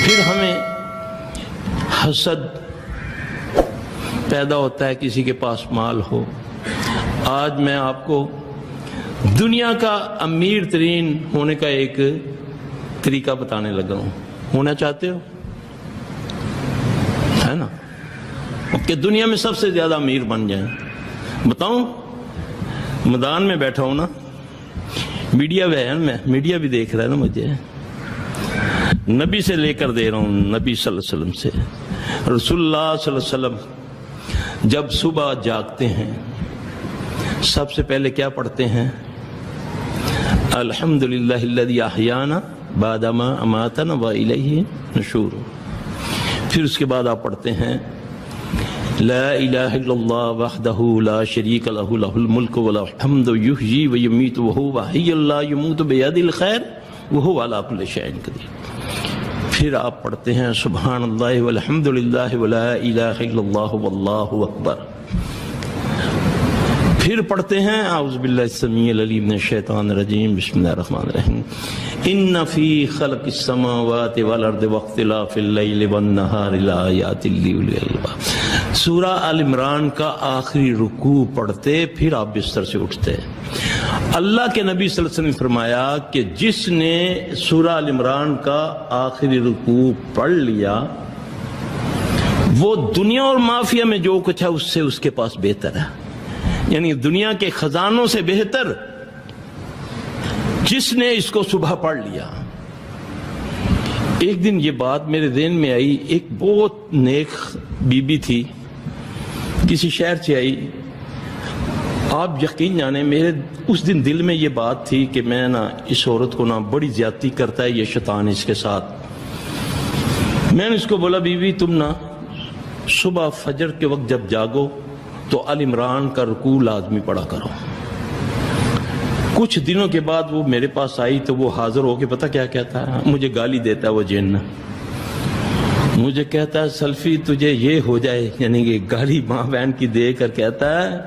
پھر ہمیں حسد پیدا ہوتا ہے کسی کے پاس مال ہو. آج میں آپ کو دنیا کا امیر ترین ہونے کا ایک طریقہ بتانے لگا ہوں. ہونا چاہتے ہو؟ ہے نا کہ دنیا میں سب سے زیادہ امیر بن جائیں. بتاؤں؟ میدان میں بیٹھا ہوں نا, میڈیا بھی ہے, میں میڈیا بھی دیکھ رہا ہے نا, مجھے نبی سے لے کر دے رہا ہوں, نبی صلی اللہ علیہ وسلم سے. رسول اللہ صلی اللہ علیہ وسلم جب صبح جاگتے ہیں سب سے پہلے کیا پڑھتے ہیں؟ الحمدللہ الذی احیانا بعد ما اماتنا والیہ نشور. پھر اس کے بعد آپ پڑھتے ہیں لا الہ الا اللہ وحدہ لا شریک لہ لہ الملک ولہ الحمد یحیی ویمیت وہو حی لا یموت بیدہ الخیر وہو علی کل شیء قدیر. پھر آپ پڑھتے ہیں سبحان اللہ والحمد للہ ولا الہ الا اللہ واللہ اکبر. پھر پڑھتے ہیں اعوذ باللہ السمیع العلیم من الشیطان الرجیم بسم اللہ الرحمن الرحیم ان فی خلق السماوات والارض واختلاف اللیل والنہار لآیات لأولی الالباب. سورہ آل عمران کا آخری رکوع پڑھتے پھر آپ بستر سے اٹھتے. اللہ کے نبی صلی اللہ علیہ وسلم نے فرمایا کہ جس نے سورہ آل عمران کا آخری رکوع پڑھ لیا وہ دنیا اور مافیا میں جو کچھ ہے اس سے اس کے پاس بہتر ہے. یعنی دنیا کے خزانوں سے بہتر جس نے اس کو صبح پڑھ لیا. ایک دن یہ بات میرے ذہن میں آئی. ایک بہت نیک بی بی تھی, کسی شہر سے آئی. آپ یقین جانے میرے اس دن دل میں یہ بات تھی کہ میں نا اس عورت کو نا بڑی زیادتی کرتا ہے یہ شیطان اس کے ساتھ. میں نے اس کو بولا بی بی تم نا صبح فجر کے وقت جب جاگو تو آل عمران کا رکوع لازمی پڑھا کرو. کچھ دنوں کے بعد وہ میرے پاس آئی تو وہ حاضر ہو کے پتہ کیا کہتا ہے؟ مجھے گالی دیتا ہے وہ جن. مجھے کہتا ہے سلفی تجھے یہ ہو جائے, یعنی کہ گالی ماں بہن کی دے کر کہتا ہے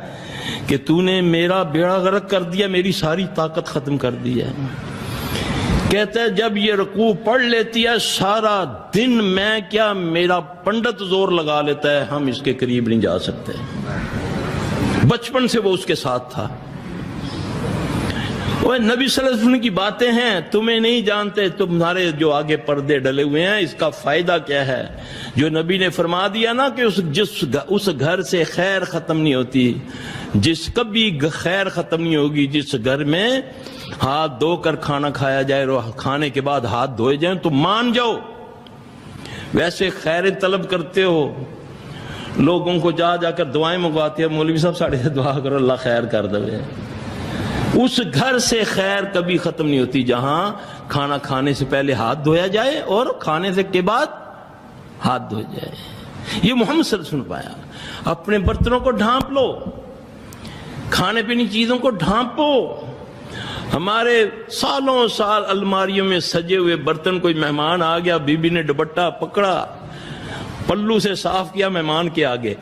کہ تو نے میرا بیڑا غرق کر دیا, میری ساری طاقت ختم کر دی ہے. کہتا ہے جب یہ رکوع پڑھ لیتی ہے سارا دن میں کیا میرا پنڈت زور لگا لیتا ہے, ہم اس کے قریب نہیں جا سکتے. بچپن سے وہ اس کے ساتھ تھا. وہ نبی صلی اللہ علیہ وسلم کی باتیں ہیں, تمہیں نہیں جانتے, تمہارے جو آگے پردے ڈلے ہوئے ہیں اس کا فائدہ کیا ہے. جو نبی نے فرما دیا نا کہ اس گھر سے خیر ختم نہیں ہوتی, جس کبھی خیر ختم نہیں ہوگی جس گھر میں ہاتھ دھو کر کھانا کھایا جائے اور کھانے کے بعد ہاتھ دھوئے جائیں تو مان جاؤ. ویسے خیر طلب کرتے ہو, لوگوں کو جا جا کر دعائیں منگواتے ہیں, مولوی صاحب ساڑھے دعا کرو اللہ خیر کر دے. اس گھر سے خیر کبھی ختم نہیں ہوتی جہاں کھانا کھانے سے پہلے ہاتھ دھویا جائے اور کھانے سے کے بعد ہاتھ دھویا جائے. یہ محمد صلی اللہ علیہ وسلم نے پایا. اپنے برتنوں کو ڈھانپ لو, کھانے پینے چیزوں کو ڈھانپو. ہمارے سالوں سال الماریوں میں سجے ہوئے برتن, کوئی مہمان آ گیا بی بی نے دوپٹہ پکڑا, پلو سے صاف کیا مہمان کے آگے,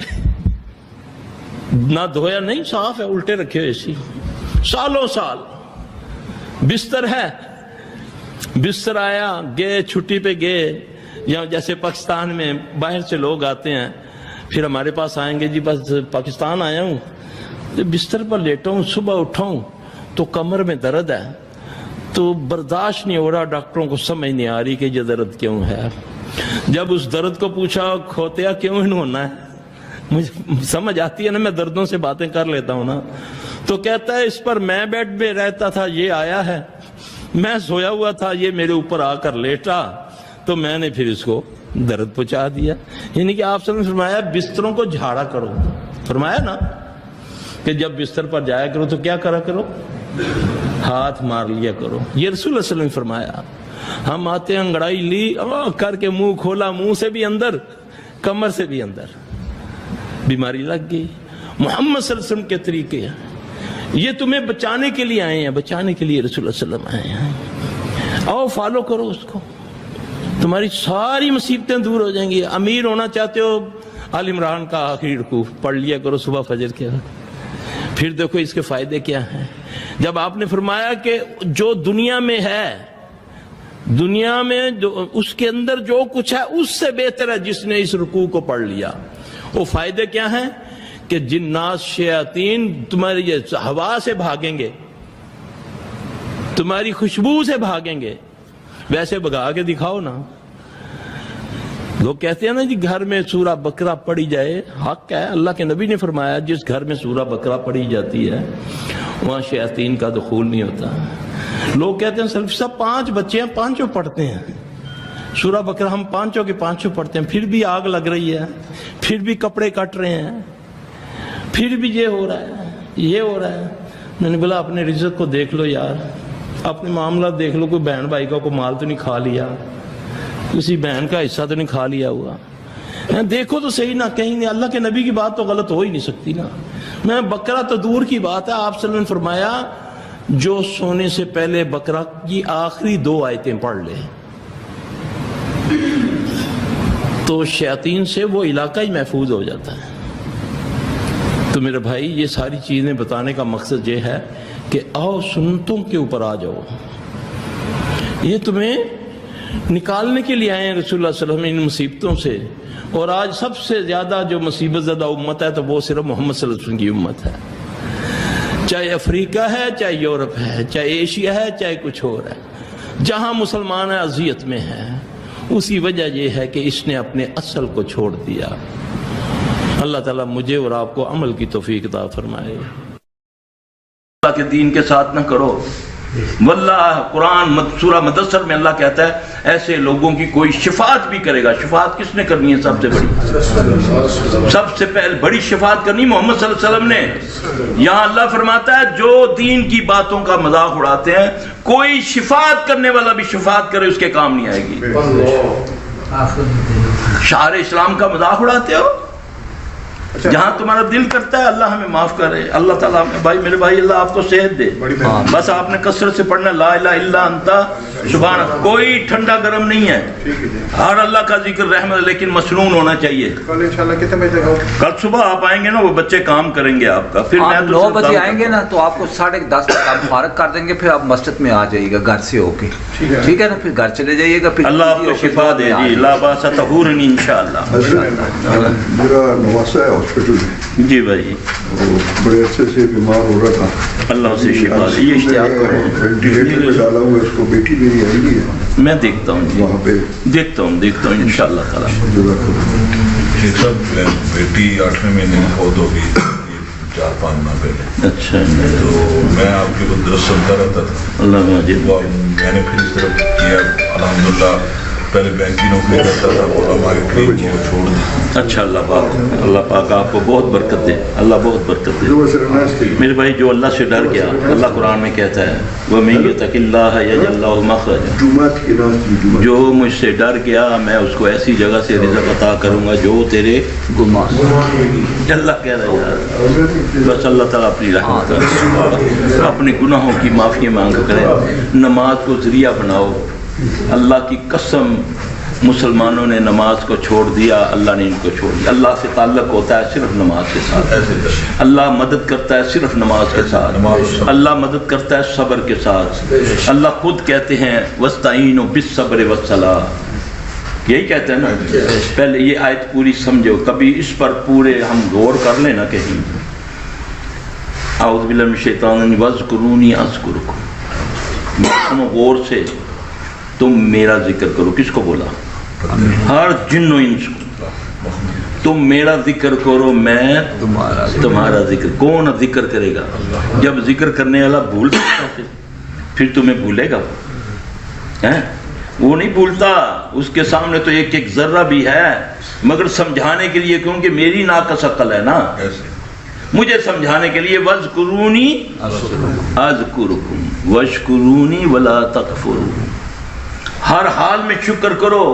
نہ دھویا نہیں, صاف ہے, الٹے رکھے ہوئے ایسی سالوں سال. بستر ہے, بستر آیا, گئے چھٹی پہ گئے, یا جیسے پاکستان میں باہر سے لوگ آتے ہیں پھر ہمارے پاس آئیں گے, جی بس پاکستان آیا ہوں, بستر پر لیٹا ہوں, صبح اٹھاؤں تو کمر میں درد ہے, تو برداشت نہیں ہو رہا, ڈاکٹروں کو سمجھ نہیں آ رہی کہ یہ درد کیوں ہے. جب اس درد کو پوچھا کھوتیا کیوں ہونا ہے, مجھے سمجھ آتی ہے نا, میں دردوں سے باتیں کر لیتا ہوں نا, تو کہتا ہے اس پر میں بیڈ میں رہتا تھا, یہ آیا ہے, میں سویا ہوا تھا, یہ میرے اوپر آ کر لیٹا تو میں نے پھر اس کو درد پہنچا دیا. یعنی کہ آپ نے فرمایا بستروں کو جھاڑا کرو, فرمایا نا کہ جب بستر پر جایا کرو تو کیا کرا کرو, ہاتھ مار لیا کرو. یہ رسول اللہ صلی اللہ علیہ وسلم نے فرمایا. ہم آتے ہیں انگڑائی لی کر کے منہ کھولا, منہ سے بھی اندر کمر سے بھی اندر, بیماری لگ گئی. محمد صلی اللہ علیہ وسلم کے طریقے ہیں, یہ تمہیں بچانے کے لیے آئے ہیں, بچانے کے لیے رسول اللہ صلی اللہ علیہ وسلم آئے ہیں. آؤ فالو کرو اس کو, تمہاری ساری مصیبتیں دور ہو جائیں گی. امیر ہونا چاہتے ہو, آل عمران کا آخری رکوع پڑھ لیا کرو صبح فجر کے وقت. پھر دیکھو اس کے فائدے کیا ہیں. جب آپ نے فرمایا کہ جو دنیا میں ہے دنیا میں جو اس کے اندر جو کچھ ہے اس سے بہتر ہے جس نے اس رکوع کو پڑھ لیا. وہ فائدے کیا ہیں کہ جنات شیاطین تمہاری یہ ہوا سے بھاگیں گے, تمہاری خوشبو سے بھاگیں گے. ویسے بھگا کے دکھاؤ نا. لوگ کہتے ہیں نا جی گھر میں سورہ بقرہ پڑھی جائے, حق ہے, اللہ کے نبی نے فرمایا جس گھر میں سورہ بقرہ پڑھی جاتی ہے وہاں شیاطین کا دخول نہیں ہوتا. لوگ کہتے ہیں صرف سب 5 بچے ہیں, 5 پڑھتے ہیں سورہ بقرہ, ہم 5 کے 5 پڑھتے ہیں, پھر بھی آگ لگ رہی ہے, پھر بھی کپڑے کٹ رہے ہیں, پھر بھی یہ ہو رہا ہے, یہ ہو رہا ہے. میں نے بولا اپنے رزق کو دیکھ لو یار, اپنے معاملات دیکھ لو, کوئی بہن بھائی کا کوئی مال تو نہیں کھا لیا, کسی بہن کا حصہ تو نہیں کھا لیا ہوا, دیکھو تو صحیح نا, کہیں نہیں. اللہ کے نبی کی بات تو غلط ہو ہی نہیں سکتی نا. میں بقرہ تو دور کی بات ہے, آپ صلی اللہ علیہ وسلم نے فرمایا جو سونے سے پہلے بقرہ کی آخری 2 آیتیں پڑھ لے تو شیاطین سے وہ علاقہ ہی محفوظ ہو جاتا ہے. تو میرے بھائی یہ ساری چیزیں بتانے کا مقصد یہ ہے کہ آؤ سنتوں کے اوپر آ جاؤ. یہ تمہیں نکالنے کے لیے آئے ہیں رسول اللہ صلی اللہ علیہ وسلم ان مصیبتوں سے. اور آج سب سے زیادہ جو مصیبت زدہ امت ہے تو وہ صرف محمد صلی اللہ علیہ وسلم کی امت ہے. چاہے افریقہ ہے, چاہے یورپ ہے, چاہے ایشیا ہے, چاہے کچھ اور ہے, جہاں مسلمان اذیت میں ہے اسی وجہ یہ ہے کہ اس نے اپنے اصل کو چھوڑ دیا. اللہ تعالیٰ مجھے اور آپ کو عمل کی توفیق عطا فرمائے. اللہ کے دین کے ساتھ نہ کرو. واللہ قرآن سورہ مدثر میں اللہ کہتا ہے ایسے لوگوں کی کوئی شفاعت بھی کرے گا. شفاعت کس نے کرنی ہے؟ سب سے بڑی, سب سے پہلے بڑی شفاعت کرنی محمد صلی اللہ علیہ وسلم نے. یہاں اللہ فرماتا ہے جو دین کی باتوں کا مذاق اڑاتے ہیں, کوئی شفاعت کرنے والا بھی شفاعت کرے اس کے کام نہیں آئے گی. شعار اسلام کا مذاق اڑاتے ہو, جہاں تمہارا دل کرتا ہے اللہ ہمیں معاف کرے. اللہ تعالیٰ بھائی میرے بھائی اللہ آپ کو صحت دے. بس آپ نے کثرت سے پڑھنا لا الہ الا انت سبحانک. کوئی ٹھنڈا گرم نہیں ہے, ہر اللہ کا ذکر رحمت, لیکن مسنون ہونا چاہیے. کل انشاءاللہ کتنے بجے تک آؤ؟ کل صبح آپ آئیں گے نا, وہ بچے کام کریں گے آپ کا. پھر آپ 9 بجے آئیں گے نا تو آپ کو 10:30 تک آپ فارغ کر دیں گے, پھر آپ مسجد میں آ جائیے گا گھر سے ہو کے, ٹھیک ہے نا. پھر گھر چلے جائیے گا. پھر اللہ آپ کو شفا دے جی, لا باس طہورن انشاءاللہ. میرا نواسا ہے ہاسپٹل میں. جی بھائی, بڑے اچھے سے بیمار ہو رہا تھا, اللہ سے شفا دے. یہ اشتیاق کرو, وینٹیلیٹر پہ ڈالا ہوا ہے, اس کو بیٹی میری آئی ہوئی ہے, میں دیکھتا ہوں جی, وہاں پہ دیکھتا ہوں انشاءاللہ تعالیٰ. شیخ صاحب بیٹی 8ویں مہینے میں فوت ہو گئی 4-5 ماہ پہلے. اچھا, تو میں آپ کے درس سنتا رہتا تھا. اللہ مجید. میں نے پھر اس طرف کیا الحمدللہ. پہلے بینک کی نوکری کرتا تھا, ہماری ٹرین کو چھوڑ دی. اچھا, اللہ پاک آپ کو بہت برکت دے, اللہ بہت برکت دے. میرے بھائی جو اللہ سے ڈر گیا, اللہ قرآن میں کہتا ہے وَمَن يَتَّقِ اللَّهَ يَجْعَل لَّهُ مَخْرَجًا, جو مجھ سے ڈر گیا میں اس کو ایسی جگہ سے رزق عطا کروں گا جو تیرے گمان. اللہ کہہ رہا ہے یار, بس اللہ تعالیٰ اپنی رحمت کرے, اپنے گناہوں کی معافی مانگ کرے. نماز کو ذریعہ بناؤ. اللہ کی قسم مسلمانوں نے نماز کو چھوڑ دیا, اللہ نے ان کو چھوڑ دیا. اللہ سے تعلق ہوتا ہے صرف نماز کے ساتھ, اللہ مدد کرتا ہے صرف نماز کے ساتھ, اللہ مدد کرتا ہے صبر کے ساتھ. اللہ خود کہتے ہیں وَاسْتَعِينُوا بِالصَّبْرِ وَالصَّلَاةِ, یہی کہتے ہیں نا. پہلے یہ آیت پوری سمجھو, کبھی اس پر پورے ہم غور کر لیں نا کہیں. اعوذ باللہ من الشیطان الرجیم وَاذْكُرُونِي أَذْكُرُكُمْ, غور سے تم میرا ذکر کرو. کس کو بولا؟ ہر جن و انس کو. تم میرا ذکر کرو, میں تمہارا ذکر. کون ذکر کرے گا؟ جب ذکر کرنے والا بھول سکتا ہے پھر تمہیں بھولے گا؟ وہ نہیں بھولتا, اس کے سامنے تو ایک ایک ذرہ بھی ہے, مگر سمجھانے کے لیے, کیونکہ میری ناقص عقل ہے نا, مجھے سمجھانے کے لیے وَاذْكُرُونِي أَذْكُرُكُمْ وَاشْكُرُونِي وَلَا تَكْفُرُونِ. ہر حال میں شکر کرو,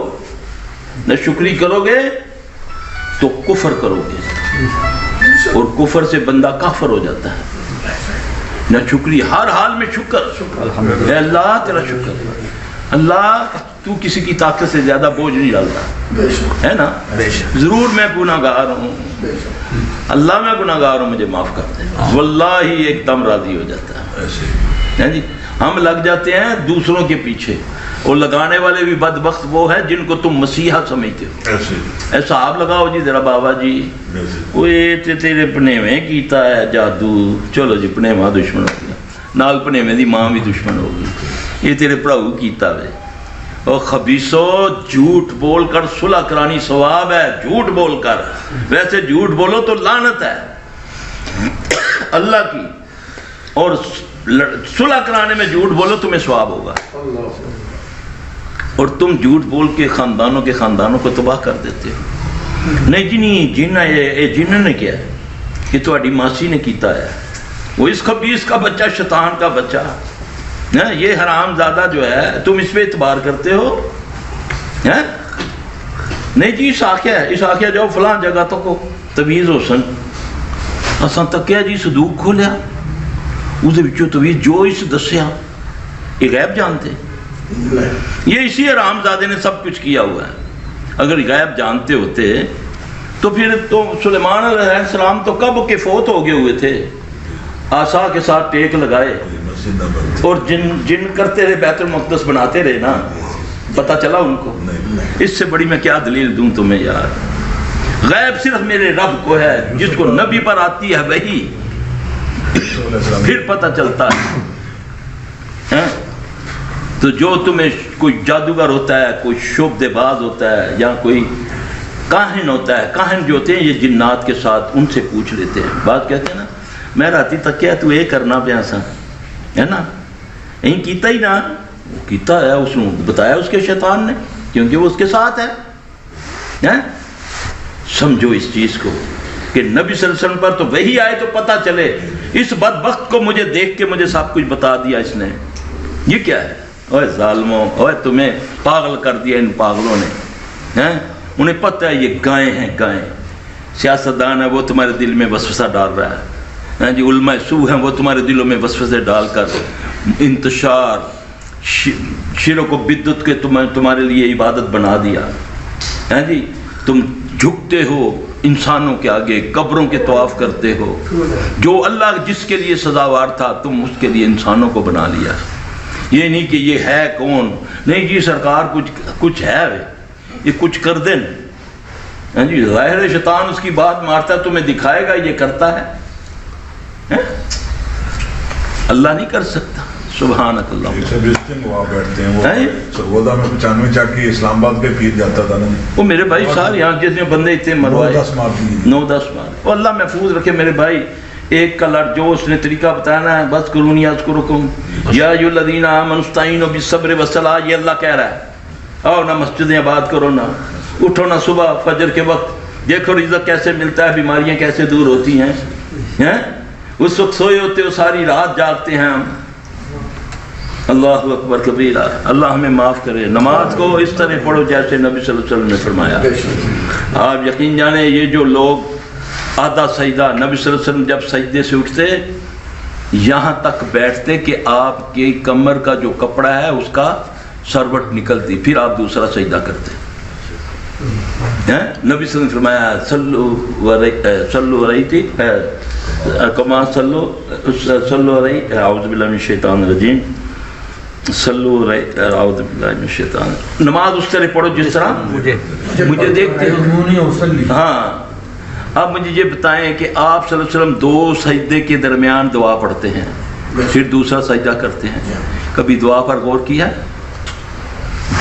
نہ شکری کرو گے تو کفر کرو گے, اور کفر سے بندہ کافر ہو جاتا ہے. نہ شکری, ہر حال میں شکر. اے اللہ تیرا شکر, اللہ تو کسی کی طاقت سے زیادہ بوجھ نہیں ڈالتا ہے نا. ضرور میں گناہ گار ہوں, اللہ میں گناہ گار ہوں, مجھے معاف کر دے. واللہ ایک دم راضی ہو جاتا ہے جی. ہم لگ جاتے ہیں دوسروں کے پیچھے، اور لگانے والے بھی بدبخت وہ ہے جن کو تم مسیحا سمجھتے ہو. ایسا آپ لگاؤ جی ذرا بابا جی وہ تیرے پنیویں کیتا ہے جادو، چلو جی پنیواں دشمن ہو گیا، نال پنیویں دی ماں بھی دشمن ہو گئی، یہ تیرے پڑھاؤ کیتا وے. اور خبیثو جھوٹ بول کر صلح کرانی ثواب ہے، جھوٹ بول کر، ویسے جھوٹ بولو تو لعنت ہے اللہ کی، اور صلح کرانے میں جھوٹ بولو تمہیں ثواب ہوگا. اور تم جھوٹ بول کے خاندانوں کو تباہ کر دیتے ہو. نہیں جی نہیں، جن نے کیا ہے، یہ تہاڈی ماسی نے کیتا ہے، وہ اس خبیث کا بچہ، شیطان کا بچہ، یہ حرام زادہ جو ہے تم اس پہ اعتبار کرتے ہو. نہیں جی اس آخیا جاؤ فلاں جگہ تو کو تویز حسن اساں تکیا جی صدوق کھولیا، اس تویز جو اس دسیا، یہ غیب جانتے، یہ اسی حرام زادے نے سب کچھ کیا ہوا ہے. اگر غیب جانتے ہوتے تو پھر تو سلیمان علیہ السلام تو کب کے فوت ہو گئے ہوئے تھے، آسا کے ساتھ ٹیک لگائے اور جن کرتے رہے، بیت المقدس بناتے رہے نا، پتہ چلا ان کو. اس سے بڑی میں کیا دلیل دوں تمہیں یار. غیب صرف میرے رب کو ہے، جس کو نبی پر آتی ہے وہی پھر پتہ چلتا ہے. تو جو تمہیں کوئی جادوگر ہوتا ہے، کوئی شعبدے باز ہوتا ہے، یا کوئی کاہن ہوتا ہے، کاہن جو ہوتے ہیں یہ جنات کے ساتھ، ان سے پوچھ لیتے ہیں. بات کہتے ہیں نا، میں راتی تک کیا تو یہ کرنا پیا سا ہے نا، یہیں کیتا ہی نا، وہ کیتا ہے، اس نے بتایا اس کے شیطان نے، کیونکہ وہ اس کے ساتھ ہے. سمجھو اس چیز کو کہ نبی صلی اللہ علیہ وسلم پر تو وہی آئے تو پتہ چلے. اس بدبخت کو مجھے دیکھ کے مجھے سب کچھ بتا دیا اس نے. یہ کیا ہے؟ اوے ظالموں، اوے تمہیں پاگل کر دیا ان پاگلوں نے. انہیں پتہ ہے یہ گائیں ہیں، گائیں. سیاستدان ہے وہ تمہارے دل میں وسوسہ ڈال رہا ہے جی، علماء سو ہیں وہ تمہارے دلوں میں وسوسے ڈال کر انتشار شرک و بدعت کے تمہارے لیے عبادت بنا دیا ہے جی. تم جھکتے ہو انسانوں کے آگے، قبروں کے طواف کرتے ہو. جو اللہ جس کے لیے سزاوار تھا تم اس کے لیے انسانوں کو بنا لیا. یہ نہیں کہ یہ ہے کون، نہیں جی سرکار کچھ ہے، یہ کچھ کر دیں جی. ظاہر شیطان اس کی بات مارتا ہے، تمہیں دکھائے گا یہ کرتا ہے. اللہ نہیں کر سکتا. سبحانک اللہ. وہاں بیٹھتے ہیں وہ سرگودا میں 95 چاکی اسلام آباد پہ پیر جاتا تھا نا، وہ میرے بھائی صاحب یہاں جتنے بندے اتنے مروائے 9-10 بار. وہ اللہ محفوظ رکھے میرے بھائی. ایک کا لڑ جو اس نے طریقہ بتانا ہے، بس کرونی اذکرکم یا ایھا الذین آمنوا استعینوا بالصبر والصلاۃ، یہ اللہ کہہ رہا ہے. آؤ نہ مسجدیں آباد کرو، نہ اٹھو نہ صبح فجر کے وقت، دیکھو رزق کیسے ملتا ہے، بیماریاں کیسے دور ہوتی ہیں. اس وقت سوئے ہوتے ہو، ساری رات جاگتے ہیں ہم. اللہ اکبر کبیرہ. اللہ ہمیں معاف کرے. نماز کو اس طرح پڑھو جیسے نبی صلی اللہ علیہ وسلم نے فرمایا. آپ یقین جانیں یہ جو لوگ آدھا سجدہ، نبی صلی اللہ علیہ وسلم جب سجدے سے اٹھتے یہاں تک بیٹھتے کہ آپ کی کمر کا جو کپڑا ہے اس کا سروٹ نکلتی، پھر آپ دوسرا سجدہ کرتے. نبی صلی اللہ علیہ وسلم نے فرمایا صلو علیہ کما صلو علیہ اعوذ باللہ من الشیطان الرجیم صلو علیہ اعوذ باللہ من الشیطان. نماز اس طرح پڑھو جس طرح مجھے دیکھتے ہو. ہاں اب مجھے یہ بتائیں کہ آپ صلی اللہ علیہ وسلم 2 سجدے کے درمیان دعا پڑھتے ہیں، پھر دوسرا سجدہ کرتے ہیں. کبھی دعا پر غور کیا؟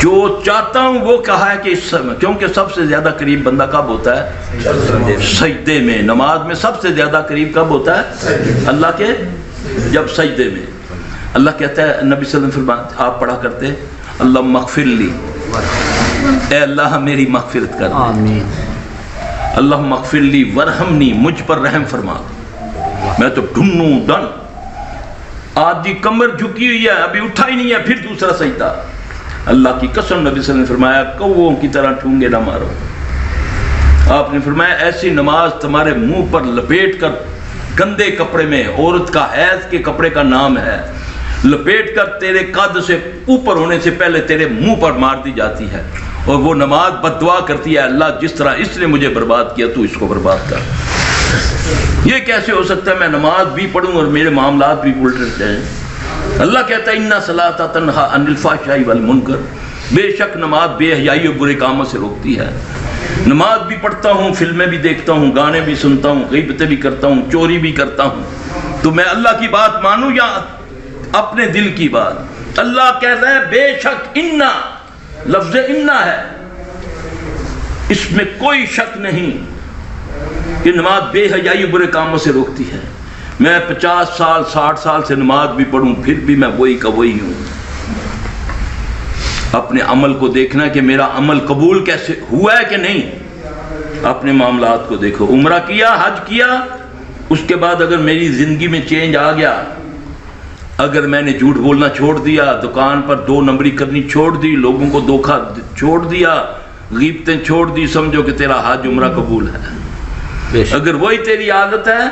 جو چاہتا ہوں وہ کہا ہے کہ اس سمے، کیونکہ سب سے زیادہ قریب بندہ کب ہوتا ہے؟ سجدے میں. نماز میں سب سے زیادہ قریب کب ہوتا ہے اللہ کے؟ جب سجدے میں. اللہ کہتا ہے، نبی صلی اللہ علیہ وسلم آپ پڑھا کرتے اللہم اغفر لی، اے اللہ میری مغفرت کر. آمین. اللہم اغفر لی ورحمنی، مجھ پر رحم فرما. میں تو ڈھنوں ڈن، آدھی کمر جھکی ہوئی ہے، ابھی اٹھا ہی نہیں ہے، پھر دوسرا سجدہ. اللہ کی قسم نبی صلی اللہ علیہ وسلم نے فرمایا کووں کی طرح ٹھونگے نہ مارو. آپ نے فرمایا ایسی نماز تمہارے منہ پر لپیٹ کر، گندے کپڑے میں، عورت کا حیض کے کپڑے کا نام ہے، لپیٹ کر تیرے قد سے اوپر ہونے سے پہلے تیرے منہ پر مار دی جاتی ہے. اور وہ نماز بد دعا کرتی ہے، اللہ جس طرح اس نے مجھے برباد کیا تو اس کو برباد کر. یہ کیسے ہو سکتا ہے میں نماز بھی پڑھوں اور میرے معاملات بھی الٹ جائیں؟ اللہ کہتا ہے اِنَّ الصَّلَاةَ تَنْهَىٰ عَنِ الْفَحْشَاءِ وَالْمُنکَرِ، بے شک نماز بے حیائی اور برے کاموں سے روکتی ہے۔ نماز بھی پڑھتا ہوں، فلمیں بھی دیکھتا ہوں، گانے بھی سنتا ہوں، غیبتیں بھی کرتا ہوں، چوری بھی کرتا ہوں، تو میں اللہ کی بات مانوں یا اپنے دل کی بات؟ اللہ کہتا ہے بے شک، اِنَّا لفظ اِنَّا ہے، اس میں کوئی شک نہیں کہ نماز بے حیائی برے کاموں سے روکتی ہے۔ میں 50 سال 60 سال سے نماز بھی پڑھوں، پھر بھی میں وہی کا وہی ہوں۔ اپنے عمل کو دیکھنا کہ میرا عمل قبول کیسے ہوا ہے کہ نہیں۔ اپنے معاملات کو دیکھو، عمرہ کیا، حج کیا، اس کے بعد اگر میری زندگی میں چینج آ گیا، اگر میں نے جھوٹ بولنا چھوڑ دیا، دکان پر 2 نمبری کرنی چھوڑ دی، لوگوں کو دھوکہ چھوڑ دیا، غیبتیں چھوڑ دی، سمجھو کہ تیرا حج عمرہ قبول ہے۔ اگر وہی تیری عادت ہے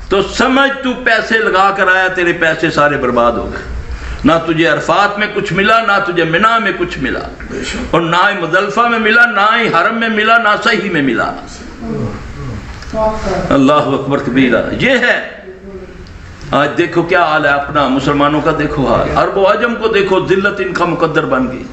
تو سمجھ تو پیسے لگا کر آیا، تیرے پیسے سارے برباد ہو گئے، نہ تجھے عرفات میں کچھ ملا، نہ تجھے منی میں کچھ ملا، اور نہ ہی مزدلفہ میں ملا، نہ ہی حرم میں ملا، نہ صحیح میں ملا۔ اللہ اکبر کبیرہ۔ یہ ہے آج دیکھو کیا حال ہے اپنا، مسلمانوں کا دیکھو حال، عرب و عجم کو دیکھو، ذلت ان کا مقدر بن گئی۔